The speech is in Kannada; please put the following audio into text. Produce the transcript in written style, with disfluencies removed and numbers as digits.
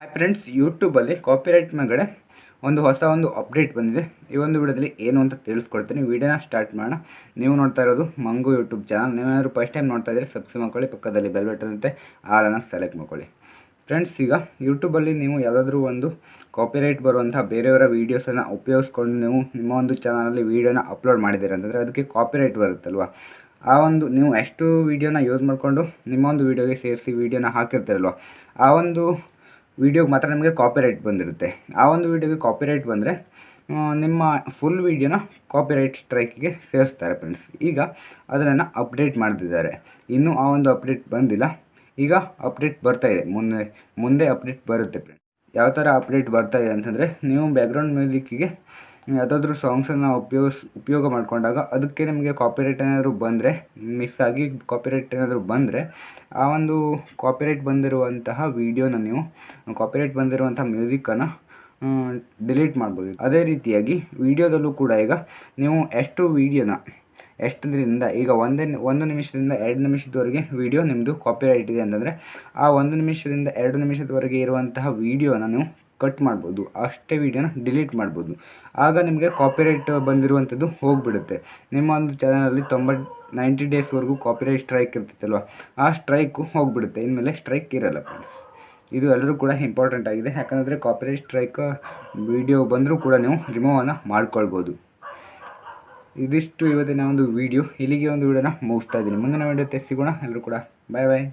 ಹಾಯ್ ಫ್ರೆಂಡ್ಸ್, ಯೂಟ್ಯೂಬಲ್ಲಿ ಕಾಪಿರೈಟ್ ಮೇಲ್ಗಡೆ ಒಂದು ಅಪ್ಡೇಟ್ ಬಂದಿದೆ. ಈ ಒಂದು ವಿಡಿಯೋದಲ್ಲಿ ಏನು ಅಂತ ತಿಳಿಸ್ಕೊಡ್ತೀನಿ. ವಿಡಿಯೋನ ಸ್ಟಾರ್ಟ್ ಮಾಡೋಣ. ನೀವು ನೋಡ್ತಾ ಇರೋದು ಮಂಗು ಯೂಟ್ಯೂಬ್ ಚಾನಲ್. ನೀವೇನಾದರೂ ಫಸ್ಟ್ ಟೈಮ್ ನೋಡ್ತಾ ಇದ್ದರೆ ಸಬ್ಸ್ಕ್ರೈಬ್ ಮಾಡ್ಕೊಳ್ಳಿ, ಪಕ್ಕದಲ್ಲಿ ಬೆಲ್ ಬಟನ್ ಇರುತ್ತೆ, ಆಲನ್ನು ಸೆಲೆಕ್ಟ್ ಮಾಡ್ಕೊಳ್ಳಿ. ಫ್ರೆಂಡ್ಸ್, ಈಗ ಯೂಟ್ಯೂಬಲ್ಲಿ ನೀವು ಯಾವುದಾದ್ರೂ ಒಂದು ಕಾಪಿರೈಟ್ ಬರುವಂಥ ಬೇರೆಯವರ ವೀಡಿಯೋಸನ್ನು ಉಪಯೋಗಿಸ್ಕೊಂಡು ನೀವು ನಿಮ್ಮ ಒಂದು ಚಾನಲಲ್ಲಿ ವೀಡಿಯೋನ ಅಪ್ಲೋಡ್ ಮಾಡಿದ್ದೀರ ಅಂತಂದರೆ ಅದಕ್ಕೆ ಕಾಪಿರೈಟ್ ಬರುತ್ತಲ್ವ. ಆ ಒಂದು ನೀವು ಎಷ್ಟು ವೀಡಿಯೋನ ಯೂಸ್ ಮಾಡಿಕೊಂಡು ನಿಮ್ಮ ಒಂದು ವೀಡಿಯೋಗೆ ಸೇರಿಸಿ ವೀಡಿಯೋನ ಹಾಕಿರ್ತೀರಲ್ವ, ಆ ಒಂದು ವೀಡಿಯೋಗೆ ಮಾತ್ರ ನಿಮಗೆ ಕಾಪಿರೈಟ್ ಬಂದಿರುತ್ತೆ. ಆ ಒಂದು ವೀಡಿಯೋಗೆ ಕಾಪಿರೈಟ್ ಬಂದರೆ ನಿಮ್ಮ ಫುಲ್ ವೀಡಿಯೋನ ಕಾಪಿರೈಟ್ ಸ್ಟ್ರೈಕಿಗೆ ಸೇರಿಸ್ತಾರೆ ಫ್ರೆಂಡ್ಸ್. ಈಗ ಅದನ್ನು ಅಪ್ಡೇಟ್ ಮಾಡ್ತಿದ್ದಾರೆ. ಇನ್ನೂ ಆ ಒಂದು ಅಪ್ಡೇಟ್ ಬಂದಿಲ್ಲ. ಈಗ ಅಪ್ಡೇಟ್ ಬರ್ತಾಯಿದೆ, ಮುಂದೆ ಅಪ್ಡೇಟ್ ಬರುತ್ತೆ ಫ್ರೆಂಡ್ಸ್. ಯಾವ ಥರ ಅಪ್ಡೇಟ್ ಬರ್ತಾಯಿದೆ ಅಂತಂದರೆ, ನೀವು ಬ್ಯಾಕ್ಗ್ರೌಂಡ್ ಮ್ಯೂಸಿಕ್ಕಿಗೆ ಯಾವುದಾದ್ರೂ ಸಾಂಗ್ಸನ್ನು ಉಪಯೋಗ ಮಾಡಿಕೊಂಡಾಗ ಅದಕ್ಕೆ ನಿಮಗೆ ಕಾಪಿರೈಟ್ ಏನಾದರೂ ಬಂದರೆ, ಮಿಸ್ ಆಗಿ ಕಾಪಿರೈಟ್ ಏನಾದರೂ ಬಂದರೆ, ಆ ಒಂದು ಕಾಪಿರೈಟ್ ಬಂದಿರುವಂತಹ ವೀಡಿಯೋನ ನೀವು ಕಾಪಿರೈಟ್ ಬಂದಿರುವಂಥ ಮ್ಯೂಸಿಕ್ಕನ್ನು ಡಿಲೀಟ್ ಮಾಡ್ಬೋದು. ಅದೇ ರೀತಿಯಾಗಿ ವೀಡಿಯೋದಲ್ಲೂ ಕೂಡ ಈಗ ನೀವು ಎಷ್ಟು ವೀಡಿಯೋನ ಎಷ್ಟರಿಂದ ಈಗ ಒಂದು ನಿಮಿಷದಿಂದ 2 ನಿಮಿಷದವರೆಗೆ ವೀಡಿಯೋ ನಿಮ್ಮದು ಕಾಪಿರೈಟ್ ಇದೆ ಅಂತಂದರೆ, ಆ 1 ನಿಮಿಷದಿಂದ 2 ನಿಮಿಷದವರೆಗೆ ಇರುವಂತಹ ವೀಡಿಯೋನ ನೀವು ಕಟ್ ಮಾಡ್ಬೋದು. ಅಷ್ಟೇ ವೀಡಿಯೋನ ಡಿಲೀಟ್ ಮಾಡ್ಬೋದು. ಆಗ ನಿಮಗೆ ಕಾಪಿರೈಟ್ ಬಂದಿರುವಂಥದ್ದು ಹೋಗಿಬಿಡುತ್ತೆ. ನಿಮ್ಮ ಒಂದು ಚಾನಲಲ್ಲಿ 90 ಡೇಸ್ವರೆಗೂ ಕಾಪಿರೈಟ್ ಸ್ಟ್ರೈಕ್ ಇರ್ತಿತ್ತಲ್ವ, ಆ ಸ್ಟ್ರೈಕು ಹೋಗಿಬಿಡುತ್ತೆ. ಇನ್ಮೇಲೆ ಸ್ಟ್ರೈಕ್ ಇರಲ್ಲ ಫ್ರೆಂಡ್ಸ್. ಇದು ಎಲ್ಲರೂ ಕೂಡ ಇಂಪಾರ್ಟೆಂಟ್ ಆಗಿದೆ. ಯಾಕಂದರೆ ಕಾಪಿರೈಟ್ ಸ್ಟ್ರೈಕ್ ವೀಡಿಯೋ ಬಂದರೂ ಕೂಡ ನೀವು ರಿಮೂವನ್ನು ಮಾಡ್ಕೊಳ್ಬೋದು. ಇದಿಷ್ಟು ಇವತ್ತಿನ ಒಂದು ವೀಡಿಯೋ. ಇಲ್ಲಿಗೆ ಒಂದು ವೀಡಿಯೋನ ಮುಗಿಸ್ತಾ ಇದ್ದೀನಿ. ಮುಂದಿನ ವೀಡಿಯೋ ಸಿಗೋಣ. ಎಲ್ಲರೂ ಕೂಡ ಬಾಯ್ ಬಾಯ್.